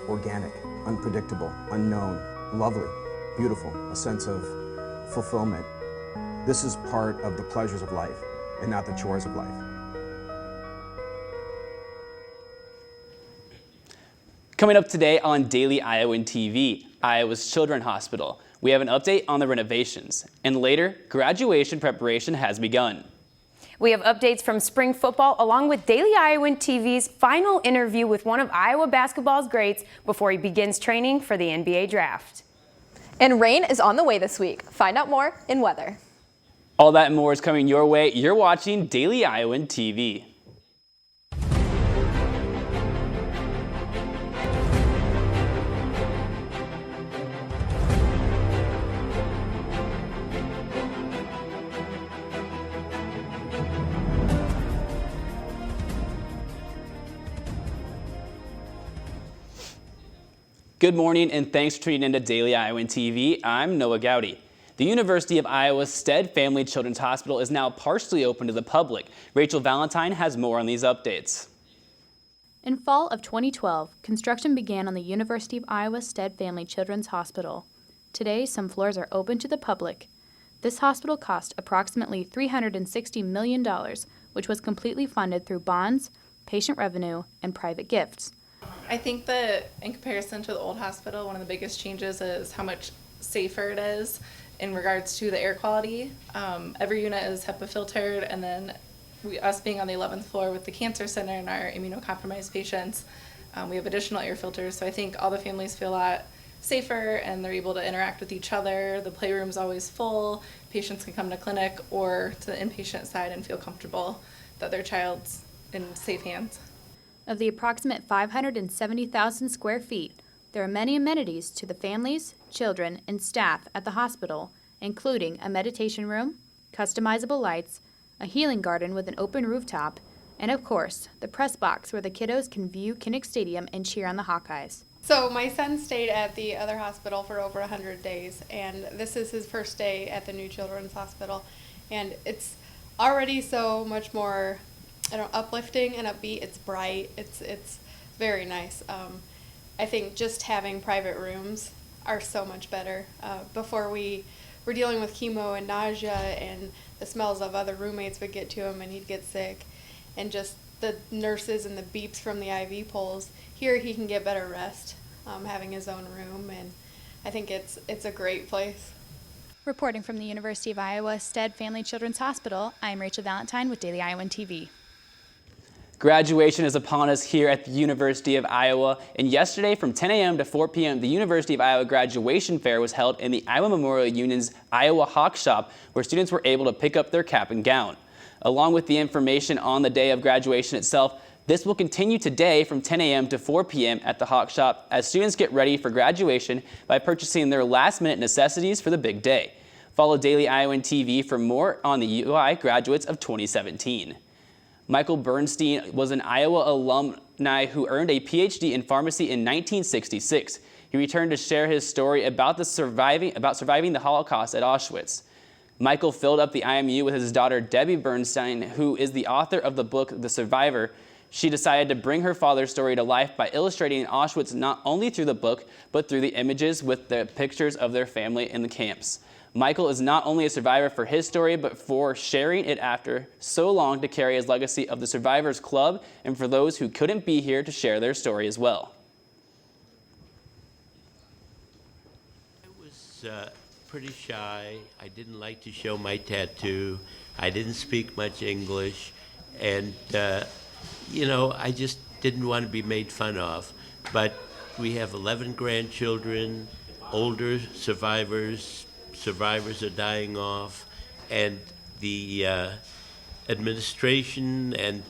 organic, unpredictable, unknown, lovely, beautiful, a sense of fulfillment. This is part of the pleasures of life and not the chores of life. Coming up today on Daily Iowan TV, Iowa's Children's Hospital. We have an update on the renovations. And later, graduation preparation has begun. We have updates from spring football along with Daily Iowan TV's final interview with one of Iowa basketball's greats before he begins training for the NBA draft. And rain is on the way this week. Find out more in weather. All that and more is coming your way. You're watching Daily Iowan TV. Good morning and thanks for tuning in to Daily Iowan TV. I'm Noah Gowdy. The University of Iowa's Stead Family Children's Hospital is now partially open to the public. Rachel Valentine has more on these updates. In fall of 2012, construction began on the University of Iowa Stead Family Children's Hospital. Today, some floors are open to the public. This hospital cost approximately $360 million, which was completely funded through bonds, patient revenue, and private gifts. I think that in comparison to the old hospital, one of the biggest changes is how much safer it is in regards to the air quality. Every unit is HEPA filtered, and then us being on the 11th floor with the cancer center and our immunocompromised patients, we have additional air filters. So I think all the families feel a lot safer and they're able to interact with each other. The playroom's always full. Patients can come to clinic or to the inpatient side and feel comfortable that their child's in safe hands. Of the approximate 570,000 square feet, there are many amenities to the families, children, and staff at the hospital, including a meditation room, customizable lights, a healing garden with an open rooftop, and of course, the press box where the kiddos can view Kinnick Stadium and cheer on the Hawkeyes. So my son stayed at the other hospital for over 100 days, and this is his first day at the new Children's Hospital, and it's already so much more uplifting and upbeat. It's bright. It's very nice. I think just having private rooms are so much better. Before we were dealing with chemo and nausea, and the smells of other roommates would get to him and he'd get sick, and just the nurses and the beeps from the IV poles. Here he can get better rest, having his own room, and I think it's a great place. Reporting from the University of Iowa Stead Family Children's Hospital, I'm Rachel Valentine with Daily Iowan TV. Graduation is upon us here at the University of Iowa, and yesterday from 10 a.m. to 4 p.m. the University of Iowa Graduation Fair was held in the Iowa Memorial Union's Iowa Hawk Shop, where students were able to pick up their cap and gown. Along with the information on the day of graduation itself, this will continue today from 10 a.m. to 4 p.m. at the Hawk Shop as students get ready for graduation by purchasing their last-minute necessities for the big day. Follow Daily Iowan TV for more on the UI graduates of 2017. Michael Bernstein was an Iowa alumni who earned a PhD in pharmacy in 1966. He returned to share his story about surviving the Holocaust at Auschwitz. Michael filled up the IMU with his daughter Debbie Bernstein, who is the author of the book The Survivor. She decided to bring her father's story to life by illustrating Auschwitz not only through the book, but through the images with the pictures of their family in the camps. Michael is not only a survivor for his story, but for sharing it after so long to carry his legacy of the Survivors Club and for those who couldn't be here to share their story as well. I was pretty shy. I didn't like to show my tattoo. I didn't speak much English. And, I just didn't want to be made fun of. But we have 11 grandchildren, older survivors. Survivors are dying off, and the administration and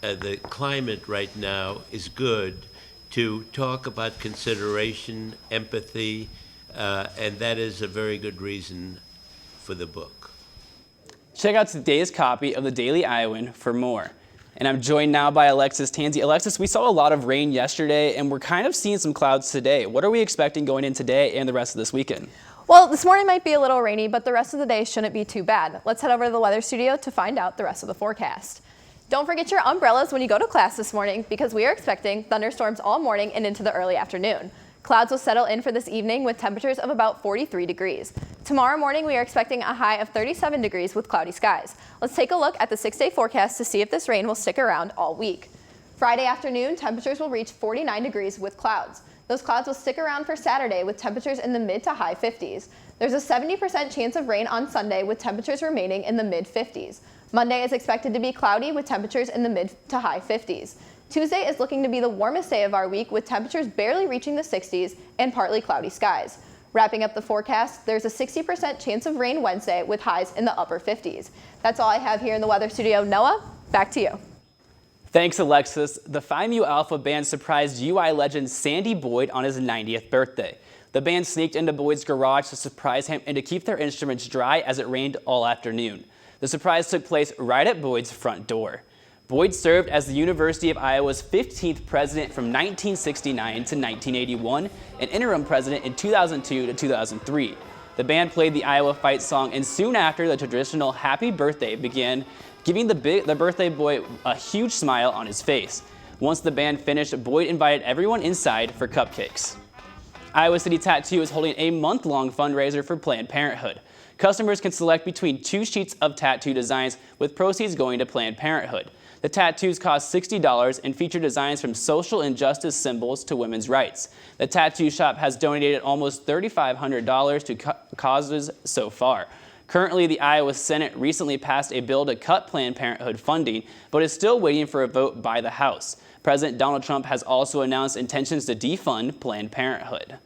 the climate right now is good to talk about consideration, empathy, and that is a very good reason for the book. Check out today's copy of the Daily Iowan for more. And I'm joined now by Alexis Tansey. Alexis, we saw a lot of rain yesterday, and we're kind of seeing some clouds today. What are we expecting going in today and the rest of this weekend? Well, this morning might be a little rainy, but the rest of the day shouldn't be too bad. Let's head over to the weather studio to find out the rest of the forecast. Don't forget your umbrellas when you go to class this morning because we are expecting thunderstorms all morning and into the early afternoon. Clouds will settle in for this evening with temperatures of about 43 degrees. Tomorrow morning, we are expecting a high of 37 degrees with cloudy skies. Let's take a look at the 6-day forecast to see if this rain will stick around all week. Friday afternoon, temperatures will reach 49 degrees with clouds. Those clouds will stick around for Saturday with temperatures in the mid to high 50s. There's a 70% chance of rain on Sunday with temperatures remaining in the mid 50s. Monday is expected to be cloudy with temperatures in the mid to high 50s. Tuesday is looking to be the warmest day of our week with temperatures barely reaching the 60s and partly cloudy skies. Wrapping up the forecast, there's a 60% chance of rain Wednesday with highs in the upper 50s. That's all I have here in the weather studio. Noah, back to you. Thanks, Alexis. The Phi Mu Alpha Band surprised UI legend Sandy Boyd on his 90th birthday. The band sneaked into Boyd's garage to surprise him and to keep their instruments dry as it rained all afternoon. The surprise took place right at Boyd's front door. Boyd served as the University of Iowa's 15th president from 1969 to 1981 and interim president in 2002 to 2003. The band played the Iowa fight song, and soon after, the traditional Happy Birthday began, giving the birthday boy a huge smile on his face. Once the band finished, Boyd invited everyone inside for cupcakes. Iowa City Tattoo is holding a month-long fundraiser for Planned Parenthood. Customers can select between 2 sheets of tattoo designs with proceeds going to Planned Parenthood. The tattoos cost $60 and feature designs from social injustice symbols to women's rights. The tattoo shop has donated almost $3,500 to causes so far. Currently, the Iowa Senate recently passed a bill to cut Planned Parenthood funding, but is still waiting for a vote by the House. President Donald Trump has also announced intentions to defund Planned Parenthood.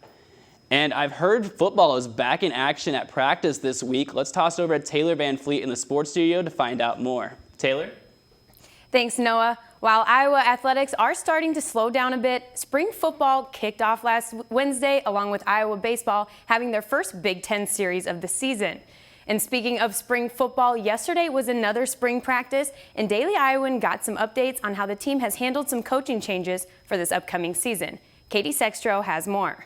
And I've heard football is back in action at practice this week. Let's toss it over to Taylor Van Fleet in the sports studio to find out more. Taylor? Thanks, Noah. While Iowa athletics are starting to slow down a bit, spring football kicked off last Wednesday, along with Iowa baseball having their first Big Ten series of the season. And speaking of spring football, yesterday was another spring practice, and Daily Iowan got some updates on how the team has handled some coaching changes for this upcoming season. Katie Sextro has more.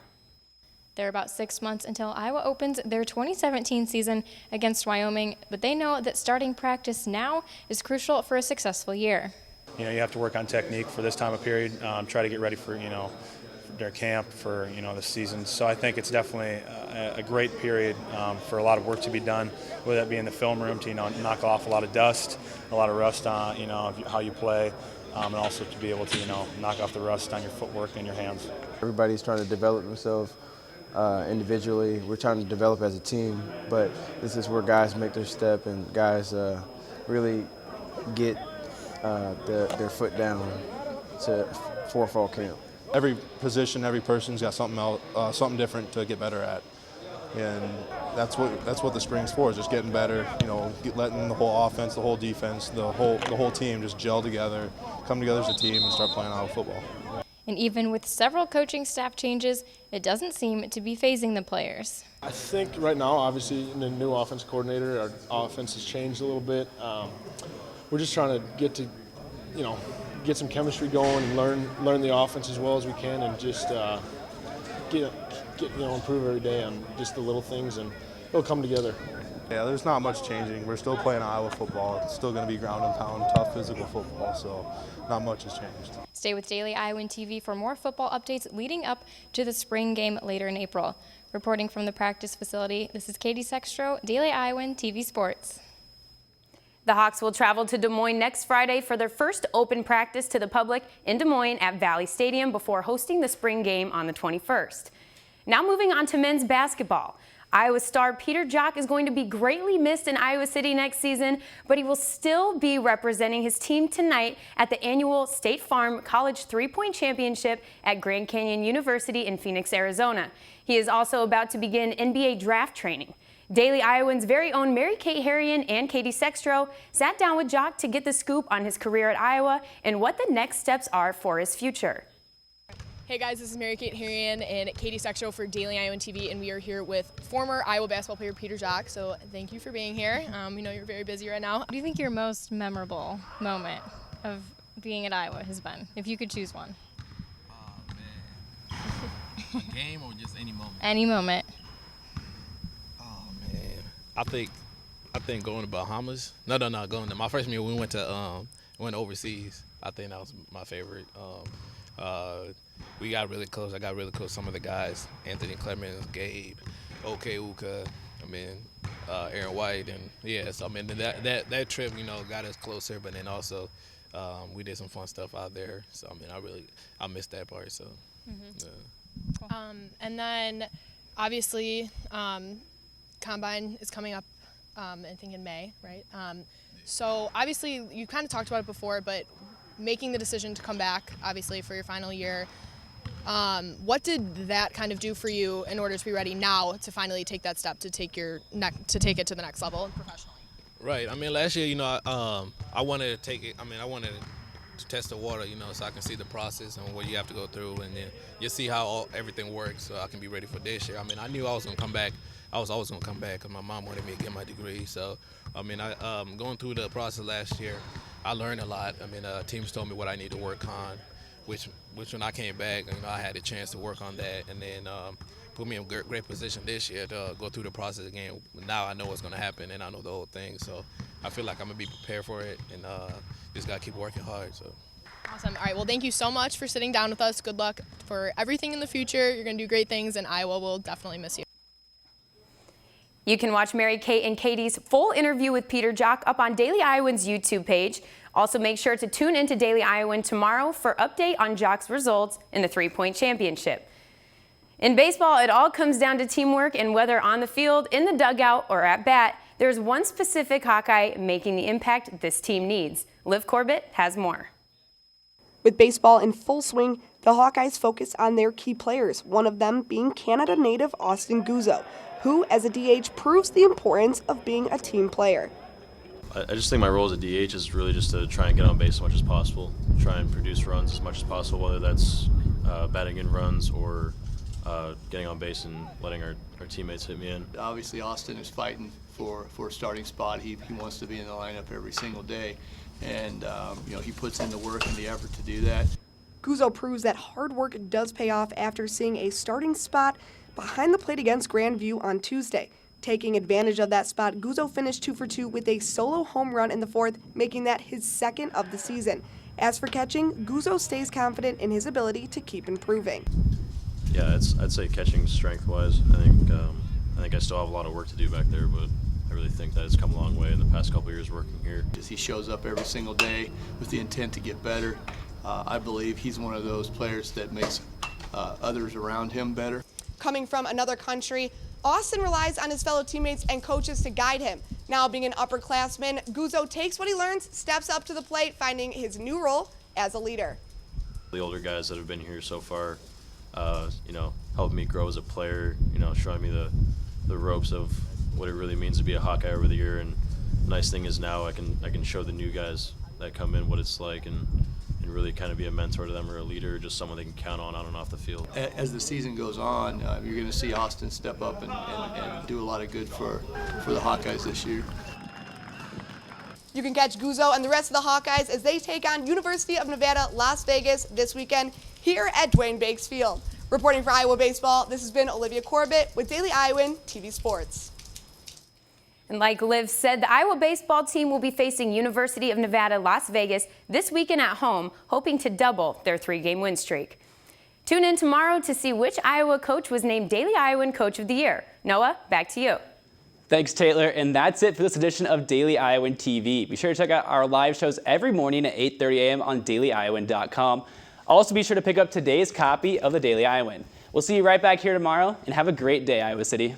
They're about 6 months until Iowa opens their 2017 season against Wyoming, but they know that starting practice now is crucial for a successful year. You have to work on technique for this time of period, try to get ready for, their camp for, the season. So I think it's definitely a great period for a lot of work to be done, whether that be in the film room to, knock off a lot of dust, a lot of rust on, how you play, and also to be able to, knock off the rust on your footwork and your hands. Everybody's trying to develop themselves individually. We're trying to develop as a team, but this is where guys make their step and guys really get their foot down for fall camp. Every position, every person's got something different to get better at, and that's what the spring's for. Is just getting better. Letting the whole offense, the whole defense, the whole team just gel together, come together as a team, and start playing Iowa football. And even with several coaching staff changes, it doesn't seem to be fazing the players. I think right now, obviously, in the new offense coordinator, our offense has changed a little bit. We're just trying to get some chemistry going and learn the offense as well as we can, and just improve every day on just the little things, and it'll come together. Yeah, there's not much changing. We're still playing Iowa football. It's still going to be ground and pound, tough physical football, so not much has changed. Stay with Daily Iowan TV for more football updates leading up to the spring game later in April. Reporting from the practice facility, this is Katie Sextro, Daily Iowan TV Sports. The Hawks will travel to Des Moines next Friday for their first open practice to the public in Des Moines at Valley Stadium before hosting the spring game on the 21st. Now moving on to men's basketball. Iowa star Peter Jok is going to be greatly missed in Iowa City next season, but he will still be representing his team tonight at the annual State Farm College Three-Point Championship at Grand Canyon University in Phoenix, Arizona. He is also about to begin NBA draft training. Daily Iowan's very own Mary Kate Harrian and Katie Sextro sat down with Jok to get the scoop on his career at Iowa and what the next steps are for his future. Hey guys, this is Mary Kate Harrian and Katie Sextro for Daily Iowan TV, and we are here with former Iowa basketball player Peter Jok. So thank you for being here. We know you're very busy right now. What do you think your most memorable moment of being at Iowa has been, if you could choose one? Oh man, a game or just any moment? Any moment. Oh man, I think going to Bahamas. No, going to my freshman year we went went overseas. I think that was my favorite. We got really close. I got really close to some of the guys, Anthony Clemens, Gabe, OK Uka, Aaron White, and so that trip, got us closer. But then also, we did some fun stuff out there. So I missed that part. So. And then, obviously, Combine is coming up, I think in May, right? So obviously, you kind of talked about it before, but making the decision to come back, obviously, for your final year, what did that kind of do for you in order to be ready now to finally take that step to take it to the next level professionally? Right. Last year, I wanted to take it. I wanted to test the water, so I can see the process and what you have to go through, and then you see how everything works, so I can be ready for this year. I knew I was going to come back. I was always going to come back because my mom wanted me to get my degree. So, going through the process last year, I learned a lot. Teams told me what I need to work on, which when I came back, I had a chance to work on that, and then put me in a great position this year to go through the process again. Now I know what's going to happen, and I know the whole thing. So I feel like I'm going to be prepared for it, and just got to keep working hard. So. Awesome. All right. Well, thank you so much for sitting down with us. Good luck for everything in the future. You're going to do great things, and Iowa will definitely miss you. You can watch Mary Kate and Katie's full interview with Peter Jok up on Daily Iowan's YouTube page. Also, make sure to tune into Daily Iowan tomorrow for update on Jok's results in the three-point championship. In baseball, it all comes down to teamwork, and whether on the field, in the dugout, or at bat, there's one specific Hawkeye making the impact this team needs. Liv Corbett has more. With baseball in full swing, the Hawkeyes focus on their key players, one of them being Canada native Austin Guzzo, who, as a DH, proves the importance of being a team player. I just think my role as a DH is really just to try and get on base as much as possible, try and produce runs as much as possible, whether that's batting in runs or getting on base and letting our teammates hit me in. Obviously, Austin is fighting for a starting spot. He wants to be in the lineup every single day, and he puts in the work and the effort to do that. Guzzo proves that hard work does pay off after seeing a starting spot behind the plate against Grandview on Tuesday. Taking advantage of that spot, Guzzo finished 2 for 2 with a solo home run in the fourth, making that his second of the season. As for catching, Guzzo stays confident in his ability to keep improving. Yeah, I'd say catching strength-wise, I think I still have a lot of work to do back there, but I really think that it's come a long way in the past couple of years working here. He shows up every single day with the intent to get better. I believe he's one of those players that makes others around him better. Coming from another country, Austin relies on his fellow teammates and coaches to guide him. Now being an upperclassman, Guzzo takes what he learns, steps up to the plate, finding his new role as a leader. The older guys that have been here so far, helped me grow as a player, showing me the ropes of what it really means to be a Hawkeye over the year. And the nice thing is now I can show the new guys that come in what it's like and really kind of be a mentor to them or a leader, just someone they can count on and off the field. As the season goes on, you're going to see Austin step up and do a lot of good for the Hawkeyes this year. You can catch Guzzo and the rest of the Hawkeyes as they take on University of Nevada, Las Vegas this weekend here at Dwayne Bakes Field. Reporting for Iowa Baseball, this has been Olivia Corbett with Daily Iowan TV Sports. And like Liv said, the Iowa baseball team will be facing University of Nevada, Las Vegas this weekend at home, hoping to double their 3-game win streak. Tune in tomorrow to see which Iowa coach was named Daily Iowan Coach of the Year. Noah, back to you. Thanks, Taylor. And that's it for this edition of Daily Iowan TV. Be sure to check out our live shows every morning at 8:30 a.m. on dailyiowan.com. Also, be sure to pick up today's copy of the Daily Iowan. We'll see you right back here tomorrow, and have a great day, Iowa City.